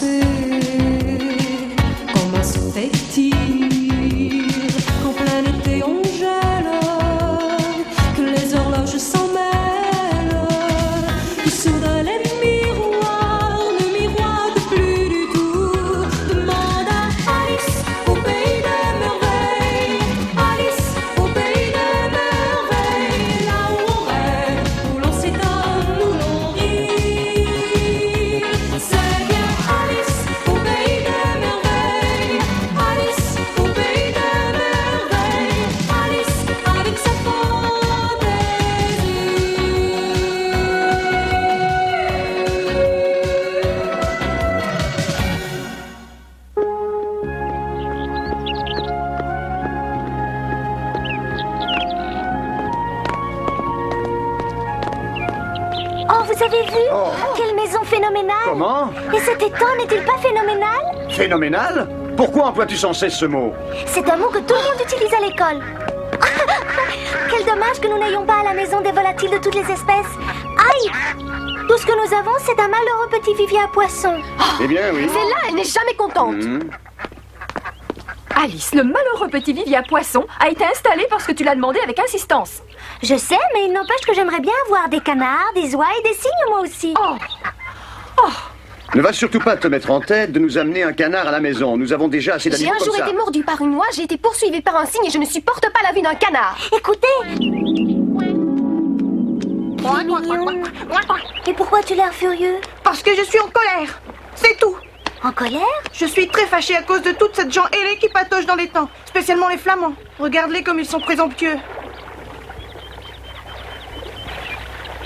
penser. Comment se fait-il qu'en plein été on gèle, que les horloges s'en mêlent, que soudain les miroirs ne miroitent plus du tout. Demande à Alice au pays des merveilles, Alice au pays des merveilles, là où on rêve, où l'on s'étonne, où l'on rit. C'est bien Alice au pays des merveilles, Alice au pays des merveilles, Alice avec sa Oh, vous avez vu? Quelle maison phénoménale! Comment? Et cet étang n'est-il pas phénoménal? Phénoménal? Pourquoi emploies-tu sans cesse ce mot? C'est un mot que tout le monde utilise à l'école. Quel dommage que nous n'ayons pas à la maison des volatiles de toutes les espèces. Aïe! Tout ce que nous avons, c'est un malheureux petit vivier à poissons. Eh bien, oui. Celle-là, elle n'est jamais contente. Alice, le malheureux petit vivier à poissons a été installé parce que tu l'as demandé avec insistance. Je sais, mais il n'empêche que j'aimerais bien avoir des canards, des oies et des cygnes, moi aussi. Ne va surtout pas te mettre en tête de nous amener un canard à la maison. Nous avons déjà assez J'ai d'animaux un comme jour ça. été mordu par une oie, j'ai été poursuivie par un cygne et je ne supporte pas la vue d'un canard. Écoutez! Mignon. Et pourquoi tu l'air furieux? Parce que je suis en colère. C'est tout. En colère? Je suis très fâchée à cause de toute cette gens ailés qui patauchent dans les temps. Spécialement les flamands. Regarde-les comme ils sont présomptueux.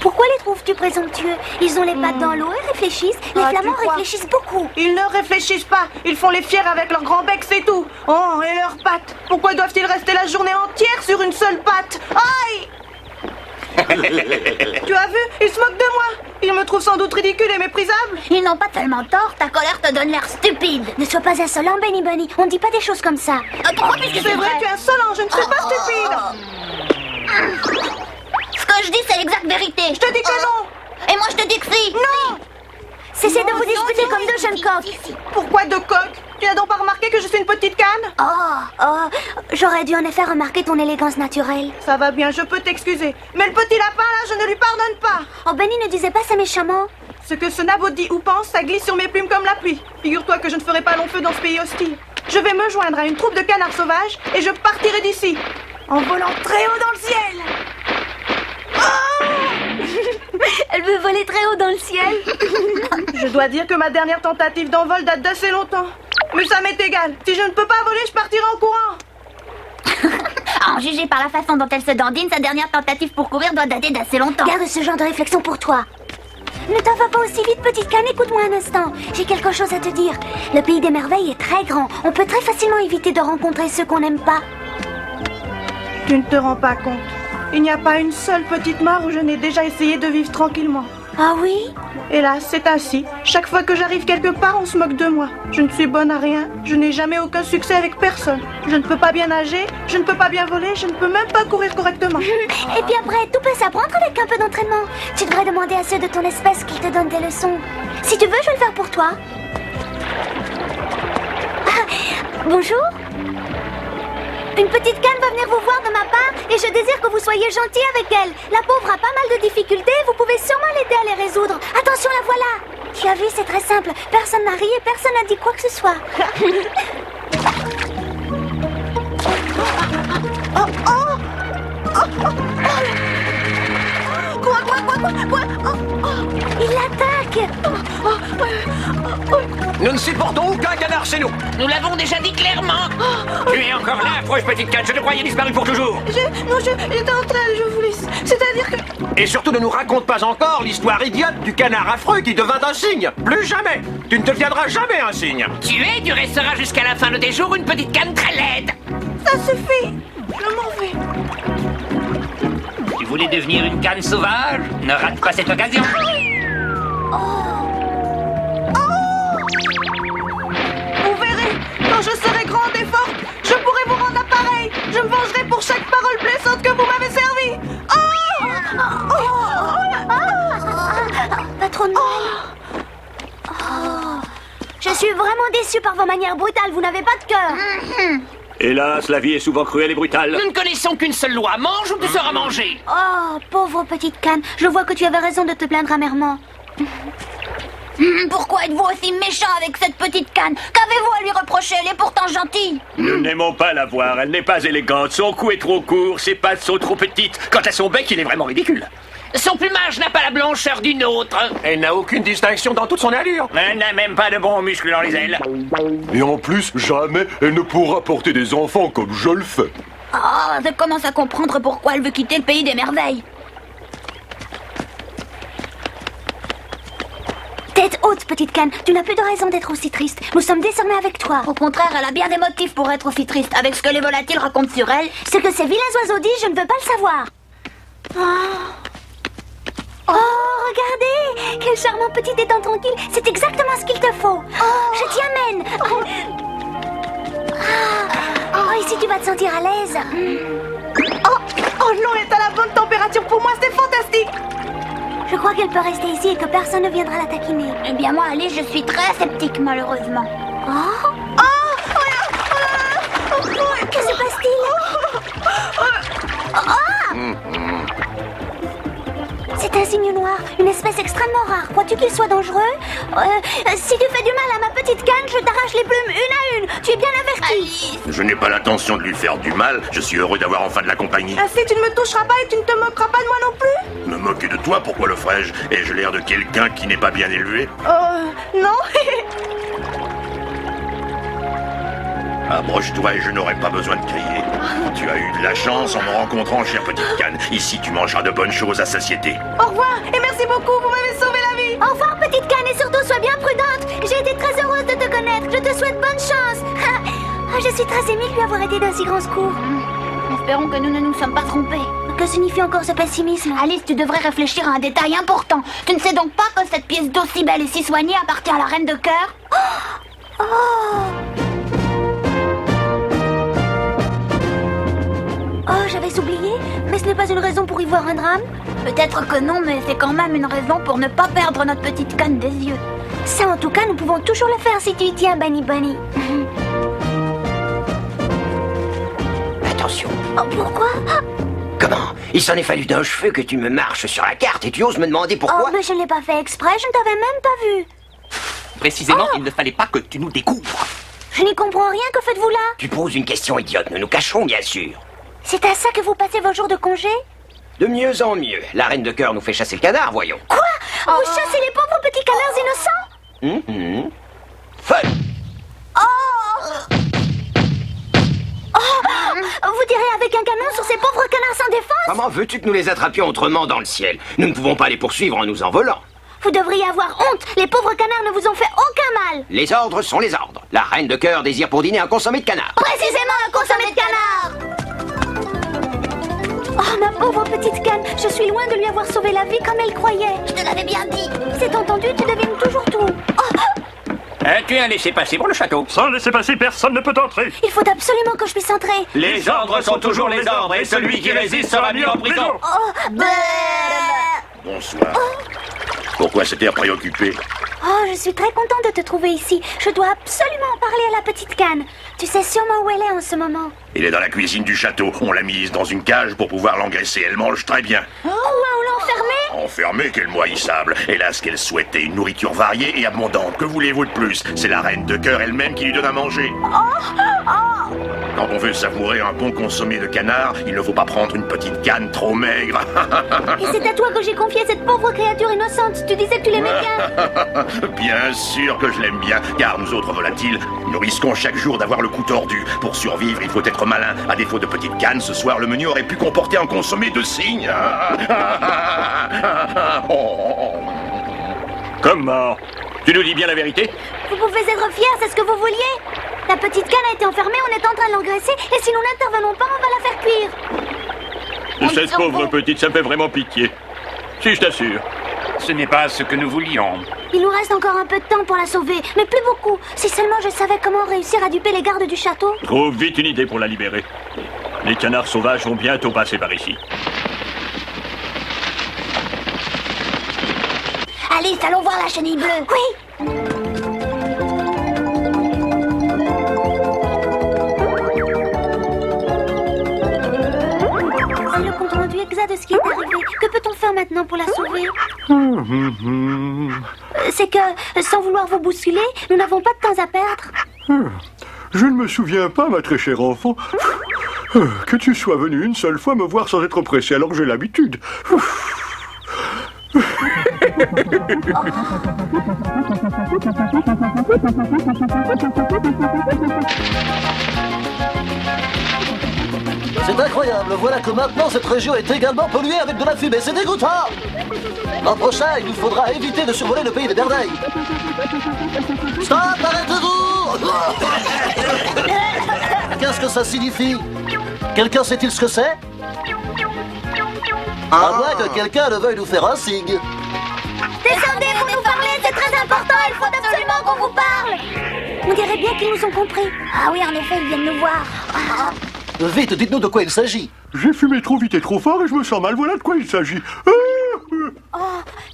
Pourquoi les trouves-tu présomptueux? Ils ont les pattes dans l'eau et réfléchissent. Les Ah, flamands tu crois? réfléchissent beaucoup. Ils ne réfléchissent pas. Ils font les fiers avec leur grand bec, c'est tout. Oh, et leurs pattes. Pourquoi doivent-ils rester la journée entière sur une seule patte? Aïe! Tu as vu? Ils se moquent de moi. Ils me trouvent sans doute ridicule et méprisable. Ils n'ont pas tellement tort, ta colère te donne l'air stupide. Ne sois pas insolent, Benny Bunny. On ne dit pas des choses comme ça. Pourquoi puisque C'est vrai, tu es insolent, je ne suis pas stupide. Ce que je dis, c'est l'exacte vérité. Je te dis que non. Et moi, je te dis que si. Non. Cessez de vous disputer comme deux jeunes coqs. Pourquoi deux coqs? Tu n'as donc pas remarqué que je suis une petite canne? J'aurais dû en effet remarquer ton élégance naturelle. Ça va bien, je peux t'excuser. Mais le petit lapin, là, je ne lui pardonne pas. Oh, Benny ne disait pas ça méchamment. Ce que ce nabot dit ou pense, ça glisse sur mes plumes comme la pluie. Figure-toi que je ne ferai pas long feu dans ce pays hostile. Je vais me joindre à une troupe de canards sauvages et je partirai d'ici. En volant très haut dans le ciel. Elle veut voler très haut dans le ciel. Je dois dire que ma dernière tentative d'envol date d'assez longtemps. Mais ça m'est égal. Si je ne peux pas voler, je partirai en courant. À en juger par la façon dont elle se dandine, sa dernière tentative pour courir doit dater d'assez longtemps. Garde ce genre de réflexion pour toi. Ne t'en va pas aussi vite, petite canne, écoute-moi un instant. J'ai quelque chose à te dire. Le pays des merveilles est très grand. On peut très facilement éviter de rencontrer ceux qu'on n'aime pas. Tu ne te rends pas compte. Il n'y a pas une seule petite mare où je n'ai déjà essayé de vivre tranquillement. Ah oui? Hélas, c'est ainsi. Chaque fois que j'arrive quelque part, on se moque de moi. Je ne suis bonne à rien. Je n'ai jamais aucun succès avec personne. Je ne peux pas bien nager, je ne peux pas bien voler, je ne peux même pas courir correctement. Et puis après, tout peut s'apprendre avec un peu d'entraînement. Tu devrais demander à ceux de ton espèce qu'ils te donnent des leçons. Si tu veux, je vais le faire pour toi. Bonjour. Une petite canne va venir vous voir de ma part et je désire que vous soyez gentil avec elle. La pauvre a pas mal de difficultés et vous pouvez sûrement l'aider à les résoudre. Attention, la voilà. Tu as vu, c'est très simple. Personne n'a ri et personne n'a dit quoi que ce soit. Il l'attaque. Nous ne supportons aucun canard chez nous. Nous l'avons déjà dit clairement. Tu es encore là, affreuse petite canne. Je te croyais disparu pour toujours. J'étais en train, je voulais... C'est-à-dire que... Et surtout, ne nous raconte pas encore l'histoire idiote du canard affreux qui devint un cygne. Plus jamais. Tu ne deviendras jamais un cygne. Tu resteras jusqu'à la fin de tes jours une petite canne très laide. Ça suffit. Je m'en vais. Tu voulais devenir une canne sauvage? Ne rate pas cette occasion. Vous verrez, quand je serai grande et forte, je pourrai vous rendre appareil. Je me vengerai pour chaque parole blessante que vous m'avez servie. Pas trop de mal. Je déçue par vos manières brutales, vous n'avez pas de cœur. Hélas, la vie est souvent cruelle et brutale. Nous ne connaissons qu'une seule loi. Mange ou tu seras mangé. Oh, pauvre petite canne, je vois que tu avais raison de te plaindre amèrement. Pourquoi êtes-vous aussi méchant avec cette petite canne? Qu'avez-vous à lui reprocher? Elle est pourtant gentille. Nous n'aimons pas la voir, elle n'est pas élégante, son cou est trop court, ses pattes sont trop petites. Quant à son bec, il est vraiment ridicule. Son plumage n'a pas la blancheur d'une autre. Elle n'a aucune distinction dans toute son allure. Elle n'a même pas de bons muscles dans les ailes. Et en plus, jamais elle ne pourra porter des enfants comme je le fais. Oh, je commence à comprendre pourquoi elle veut quitter le pays des merveilles. Tête haute, petite canne, tu n'as plus de raison d'être aussi triste. Nous sommes désormais avec toi. Au contraire, elle a bien des motifs pour être aussi triste. Avec ce que les volatiles racontent sur elle. Ce que ces vilains oiseaux disent, je ne veux pas le savoir. Oh, regardez! Quel charmant petit étang tranquille. C'est exactement ce qu'il te faut. Je t'y amène. Oh, ici tu vas te sentir à l'aise. Oh, l'eau est à la bonne température pour moi, c'est fantastique. Je crois qu'elle peut rester ici et que personne ne viendra la taquiner. Eh bien moi, Alice, je suis très sceptique, malheureusement. Que se passe-t-il? C'est un cygne noir, une espèce extrêmement rare. Crois-tu qu'il soit dangereux? Si tu fais du mal à ma petite canne, je t'arrache les plumes une à une. Tu es bien averti. Je n'ai pas l'intention de lui faire du mal. Je suis heureux d'avoir enfin de la compagnie. Ainsi, tu ne me toucheras pas et tu ne te moqueras pas de moi non plus? Me moquer de toi, pourquoi le ferais-je? Ai-je l'air de quelqu'un qui n'est pas bien élevé? Non. Approche-toi et je n'aurai pas besoin de crier. Tu as eu de la chance en me rencontrant, chère petite canne. Ici, tu mangeras de bonnes choses à satiété. Au revoir et merci beaucoup, vous m'avez sauvé la vie. Au revoir, petite canne, et surtout sois bien prudente. J'ai été très heureuse de te connaître. Je te souhaite bonne chance. Je suis très émue de lui avoir été d'un si grand secours. Espérons que nous ne nous sommes pas trompés. Que signifie encore ce pessimisme? Alice, tu devrais réfléchir à un détail important. Tu ne sais donc pas que cette pièce d'eau si belle et si soignée appartient à la reine de cœur? Oh, j'avais oublié. Mais ce n'est pas une raison pour y voir un drame? Peut-être que non, mais c'est quand même une raison pour ne pas perdre notre petite canne des yeux. Ça, en tout cas, nous pouvons toujours le faire si tu y tiens, Bunny Bunny. Attention. Oh, pourquoi? Comment? Il s'en est fallu d'un cheveu que tu me marches sur la carte et tu oses me demander pourquoi? Oh, mais je ne l'ai pas fait exprès, je ne t'avais même pas vu. Précisément, il ne fallait pas que tu nous découvres. Je n'y comprends rien, que faites-vous là? Tu poses une question idiote, nous nous cacherons bien sûr. C'est à ça que vous passez vos jours de congé? De mieux en mieux. La reine de cœur nous fait chasser le canard, voyons. Quoi? Vous chassez les pauvres petits canards innocents? Fun! Vous tirez avec un canon sur ces pauvres canards sans défense? Comment veux-tu que nous les attrapions autrement dans le ciel? Nous ne pouvons pas les poursuivre en nous envolant. Vous devriez avoir honte. Les pauvres canards ne vous ont fait aucun mal. Les ordres sont les ordres. La reine de cœur désire pour dîner un consommé de canard. Précisément un consommé de canard. Oh, ma pauvre petite canne, je suis loin de lui avoir sauvé la vie comme elle croyait. Je te l'avais bien dit. C'est entendu, tu devines toujours tout. Tu as un laissez-passer pour le château. Sans laisser-passer, personne ne peut entrer. Il faut absolument que je puisse entrer. Les ordres sont toujours les ordres et celui qui résiste sera mis en prison. Bonsoir. Pourquoi cet air préoccupé? Oh, je suis très contente de te trouver ici. Je dois absolument parler à la petite canne. Tu sais sûrement où elle est en ce moment. Il est dans la cuisine du château. On l'a mise dans une cage pour pouvoir l'engraisser. Elle mange très bien. Oh, on l'a enfermée? Enfermée, quelle moissable. Elle a ce qu'elle souhaitait, une nourriture variée et abondante. Que voulez-vous de plus? C'est la reine de cœur elle-même qui lui donne à manger. Quand on veut savourer un bon consommé de canard, il ne faut pas prendre une petite canne trop maigre. Et c'est à toi que j'ai confié cette pauvre créature innocente. Tu disais que tu l'aimais bien. Bien sûr que je l'aime bien, car nous autres volatiles, nous risquons chaque jour d'avoir le cou tordu. Pour survivre, il faut être malin. À défaut de petite canne, ce soir, le menu aurait pu comporter un consommé de cygne. Comment? Tu nous dis bien la vérité? Vous pouvez être fiers, c'est ce que vous vouliez. La petite canne a été enfermée, on est en train de l'engraisser, et si nous n'intervenons pas, on va la faire cuire. Cette pauvre petite, ça me fait vraiment pitié. Si, je t'assure. Ce n'est pas ce que nous voulions. Il nous reste encore un peu de temps pour la sauver, mais plus beaucoup. Si seulement je savais comment réussir à duper les gardes du château. Trouve vite une idée pour la libérer. Les canards sauvages vont bientôt passer par ici. Alice, allons voir la chenille bleue. Oui. voici le compte rendu exact de ce qui est arrivé. Que peut-on faire maintenant pour la sauver? C'est que, sans vouloir vous bousculer, nous n'avons pas de temps à perdre. Je ne me souviens pas, ma très chère enfant, que tu sois venu une seule fois me voir sans être pressé, alors que j'ai l'habitude. C'est incroyable, voilà que maintenant cette région est également polluée avec de la fumée, c'est dégoûtant! L'an prochain, il nous faudra éviter de survoler le pays des merveilles. Stop, arrêtez-vous! Qu'est-ce que ça signifie? Quelqu'un sait-il ce que c'est? À moins que quelqu'un ne veuille nous faire un signe. Descendez pour nous parler, c'est très important, il faut absolument qu'on vous parle. On dirait bien qu'ils nous ont compris. Ah oui, en effet, ils viennent nous voir. Vite, dites-nous de quoi il s'agit. J'ai fumé trop vite et trop fort et je me sens mal, voilà de quoi il s'agit. Oh,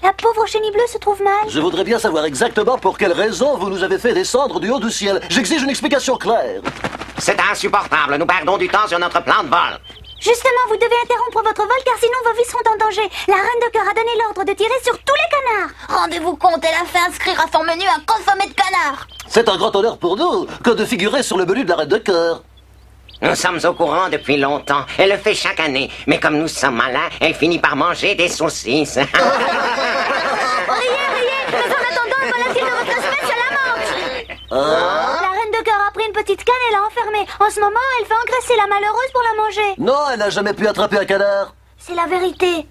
la pauvre chenille bleue se trouve mal. Je voudrais bien savoir exactement pour quelle raison vous nous avez fait descendre du haut du ciel. J'exige une explication claire. C'est insupportable, nous perdons du temps sur notre plan de vol. Justement, vous devez interrompre votre vol car sinon vos vies seront en danger. La reine de cœur a donné l'ordre de tirer sur tous les canards. Rendez-vous compte, elle a fait inscrire à son menu un consommé de canard. C'est un grand honneur pour nous que de figurer sur le menu de la reine de cœur. Nous sommes au courant depuis longtemps. Elle le fait chaque année. Mais comme nous sommes malins, elle finit par manger des saucisses. Riez, mais en attendant, un volatile de votre espèce à la manche. La reine de cœur a pris une petite canne et l'a enfermée. En ce moment, elle fait engraisser la malheureuse pour la manger. Non, elle n'a jamais pu attraper un canard. C'est la vérité.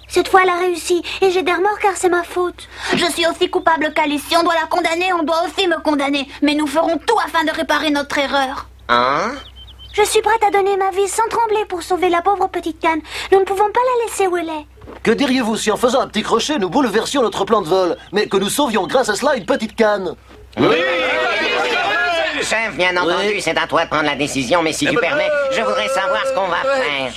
Cette fois, elle a réussi. Et j'ai des remords car c'est ma faute. Je suis aussi coupable qu'Alice. Si on doit la condamner, on doit aussi me condamner. Mais nous ferons tout afin de réparer notre erreur. Hein? Je suis prête à donner ma vie sans trembler pour sauver la pauvre petite canne. Nous ne pouvons pas la laisser où elle est. Que diriez-vous si en faisant un petit crochet, nous bouleversions notre plan de vol, mais que nous sauvions grâce à cela une petite canne? Chef, bien entendu, c'est à toi de prendre la décision, mais si tu permets, je voudrais savoir ce qu'on va faire.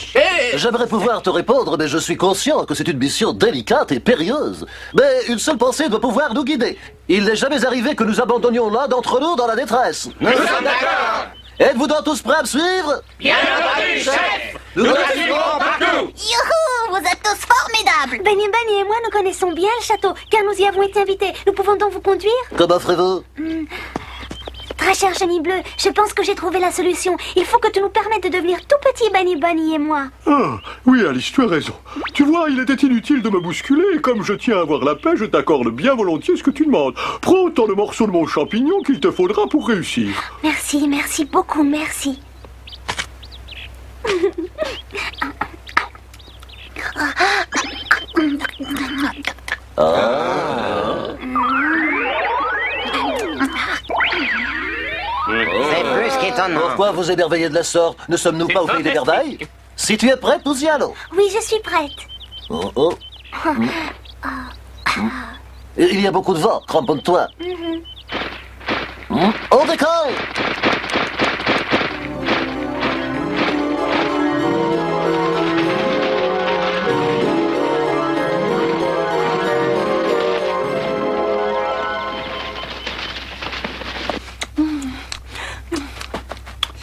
J'aimerais pouvoir te répondre, mais je suis conscient que c'est une mission délicate et périlleuse. Mais une seule pensée doit pouvoir nous guider. Il n'est jamais arrivé que nous abandonnions l'un d'entre nous dans la détresse. Nous sommes d'accord. Êtes-vous donc tous prêts à me suivre? Bien entendu, chef. Nous te suivrons partout. Youhou, vous êtes tous formidables. Benny et moi, nous connaissons bien le château, car nous y avons été invités. Nous pouvons donc vous conduire? Comment ferez-vous? Très cher chenille bleue, je pense que j'ai trouvé la solution. Il faut que tu nous permettes de devenir tout petit, Bunny et moi. Ah, oui, Alice, tu as raison. Tu vois, il était inutile de me bousculer, et comme je tiens à avoir la paix, je t'accorde bien volontiers ce que tu demandes. Prends autant de morceaux de mon champignon qu'il te faudra pour réussir. Merci, merci beaucoup, merci. C'est plus qu'étonnant. Pourquoi vous émerveillez de la sorte? Ne sommes-nous pas au pays des merveilles? Si tu es prête, nous y allons. Oui, je suis prête. Oh, oh. Il y a beaucoup de vent, cramponne-toi. On décolle!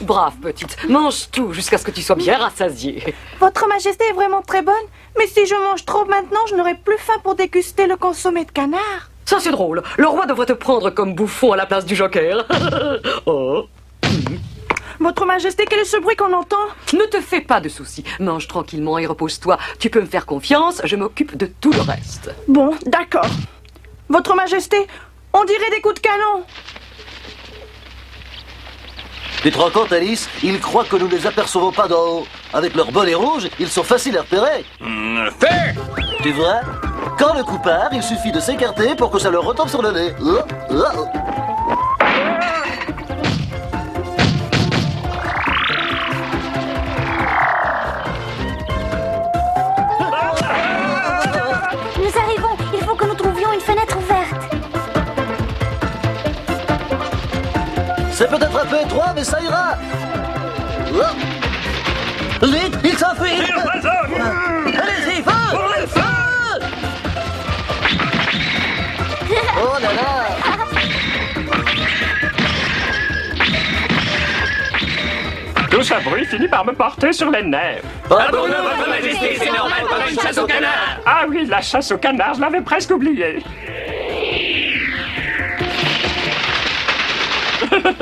Brave petite, mange tout jusqu'à ce que tu sois bien rassasiée. Votre Majesté est vraiment très bonne, mais si je mange trop maintenant, je n'aurai plus faim pour déguster le consommé de canard. Ça c'est drôle, le roi devrait te prendre comme bouffon à la place du joker. Oh. Votre Majesté, quel est ce bruit qu'on entend? Ne te fais pas de soucis, mange tranquillement et repose-toi. Tu peux me faire confiance, je m'occupe de tout le reste. Bon, d'accord. Votre Majesté, on dirait des coups de canon. Tu te rends compte, Alice? Ils croient que nous ne les apercevons pas d'en haut. Avec leur bonnet rouge, ils sont faciles à repérer. Fait! Tu vois? Quand le coup part, il suffit de s'écarter pour que ça leur retombe sur le nez. Nous arrivons, il faut que nous trouvions une fenêtre ouverte. C'est peut-être un peu étroit, mais ça ira. Vite, il s'enfuit. Allez-y, feu! Feu! Oh là là! ce bruit finit par me porter sur les nerfs. Pardonnez, Votre Majesté, c'est normal pendant une chasse au canard. Ah oui, la chasse au canard, je l'avais presque oublié. Maintenant,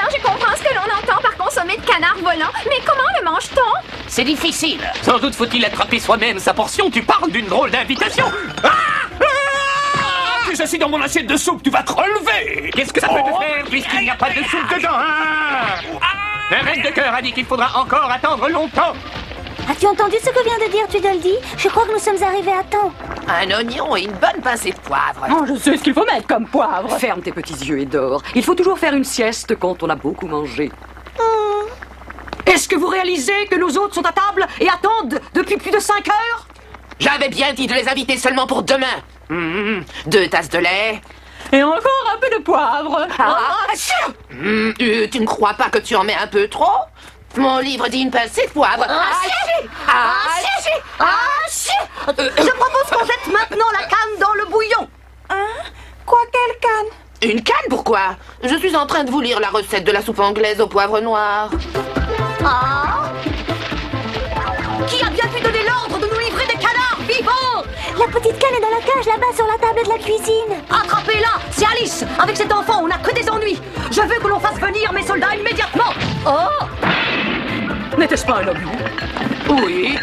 je comprends ce que l'on entend par consommer de canard volant. Mais comment le mange-t-on? C'est difficile. Sans doute faut-il attraper soi-même sa portion. Tu parles d'une drôle d'invitation. Si je suis dans mon assiette de soupe, tu vas te relever. Qu'est-ce que ça peut te faire puisqu'il n'y a pas de soupe dedans, La reine de cœur a dit qu'il faudra encore attendre longtemps. As-tu entendu ce que vient de dire Tweedledee? Je crois que nous sommes arrivés à temps. Un oignon et une bonne pincée de poivre. Oh, je sais ce qu'il faut mettre comme poivre. Ferme tes petits yeux et dors. Il faut toujours faire une sieste quand on a beaucoup mangé. Est-ce que vous réalisez que nos hôtes sont à table et attendent depuis plus de 5 heures? J'avais bien dit de les inviter seulement pour demain. 2 tasses de lait. Et encore un peu de poivre. Tu ne crois pas que tu en mets un peu trop? Mon livre dit une pincée de poivre. Je propose qu'on jette maintenant la canne dans le bouillon. Hein? Quoi, quelle canne? Une canne, pourquoi? Je suis en train de vous lire la recette de la soupe anglaise au poivre noir. Qui a bien pu donner l'ordre de nous livrer des canards vivants? La petite canne est dans la cage là-bas sur la table de la cuisine. Attrapez-la, c'est Alice. Avec cet enfant, on n'a que des ennuis. Je veux que l'on fasse venir mes soldats immédiatement. N'était-ce pas un obus? Oui.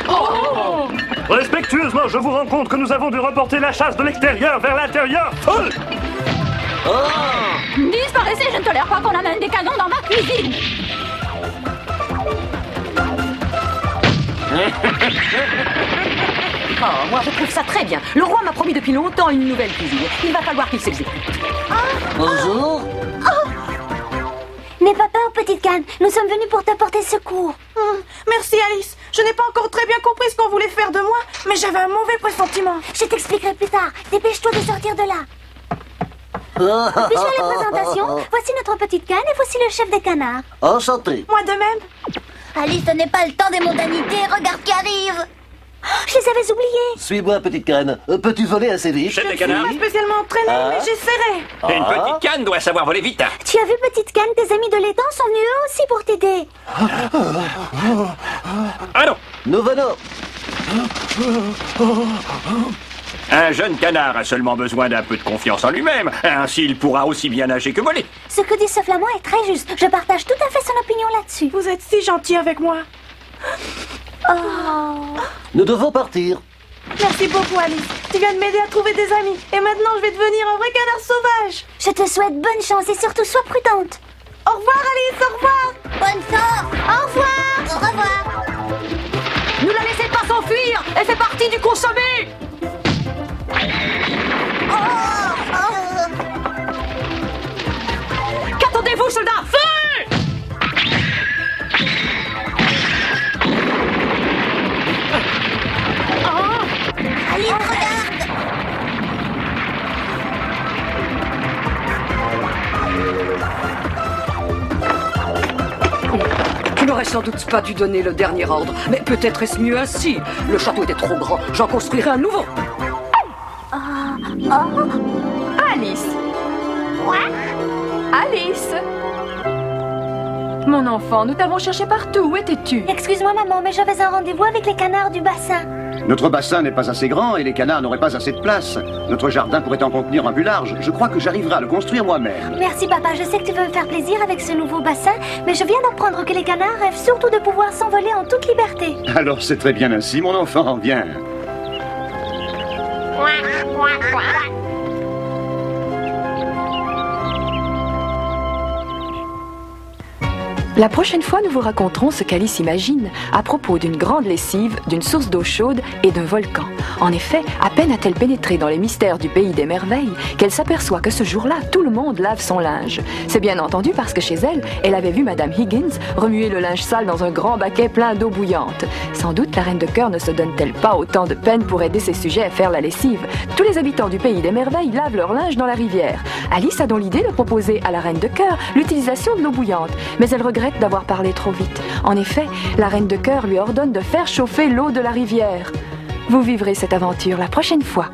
Respectueusement, je vous rends compte que nous avons dû reporter la chasse de l'extérieur vers l'intérieur. Disparaissez, je ne tolère pas qu'on amène des canons dans ma cuisine. Moi je trouve ça très bien. Le roi m'a promis depuis longtemps une nouvelle cuisine. Il va falloir qu'il s'exécute. Bonjour. N'aie pas peur, petite canne. Nous sommes venus pour t'apporter secours. Merci, Alice. Je n'ai pas encore très bien compris ce qu'on voulait faire de moi, mais j'avais un mauvais pressentiment. Je t'expliquerai plus tard. Dépêche-toi de sortir de là. Puis-je faire les présentations? Voici notre petite canne et voici le chef des canards. Enchanté. Moi de même. Alice, ce n'est pas le temps des mondanités. Regarde qui arrive. Je les avais oubliés. Suis-moi, petite canne. Peux-tu voler assez vite? Chef des Je ne suis canards. pas spécialement entraînée, mais j'essaierai. Une petite canne doit savoir voler vite. Tu as vu, petite canne, tes amis de l'étang sont venus eux aussi pour t'aider. Allons. Nous venons. Un jeune canard a seulement besoin d'un peu de confiance en lui-même. Ainsi, il pourra aussi bien nager que voler. Ce que dit ce flamand est très juste. Je partage tout à fait son opinion là-dessus. Vous êtes si gentil avec moi. Nous devons partir. Merci beaucoup, Alice. Tu viens de m'aider à trouver des amis. Et maintenant, je vais devenir un vrai canard sauvage. Je te souhaite bonne chance et surtout sois prudente. Au revoir, Alice. Au revoir. Bonne chance. Au revoir. Au revoir. Ne la laissez pas s'enfuir. Elle fait partie du consommé. Qu'attendez-vous, soldats? Feu! Alice, regarde. Tu n'aurais sans doute pas dû donner le dernier ordre, mais peut-être est-ce mieux ainsi. Le château était trop grand, j'en construirai un nouveau. Alice. Alice. Mon enfant, nous t'avons cherché partout. Où étais-tu? Excuse-moi, maman, mais j'avais un rendez-vous avec les canards du bassin. Notre bassin n'est pas assez grand et les canards n'auraient pas assez de place. Notre jardin pourrait en contenir un plus large. Je crois que j'arriverai à le construire moi-même. Merci, papa. Je sais que tu veux me faire plaisir avec ce nouveau bassin, mais je viens d'apprendre que les canards rêvent surtout de pouvoir s'envoler en toute liberté. Alors c'est très bien ainsi, mon enfant. Viens. La prochaine fois, nous vous raconterons ce qu'Alice imagine à propos d'une grande lessive, d'une source d'eau chaude et d'un volcan. En effet, à peine a-t-elle pénétré dans les mystères du pays des merveilles qu'elle s'aperçoit que ce jour-là, tout le monde lave son linge. C'est bien entendu parce que chez elle, elle avait vu Madame Higgins remuer le linge sale dans un grand baquet plein d'eau bouillante. Sans doute, la reine de cœur ne se donne-t-elle pas autant de peine pour aider ses sujets à faire la lessive. Tous les habitants du pays des merveilles lavent leur linge dans la rivière. Alice a donc l'idée de proposer à la reine de cœur l'utilisation de l'eau bouillante, mais elle regrette d'avoir parlé trop vite. En effet, la reine de cœur lui ordonne de faire chauffer l'eau de la rivière. Vous vivrez cette aventure la prochaine fois.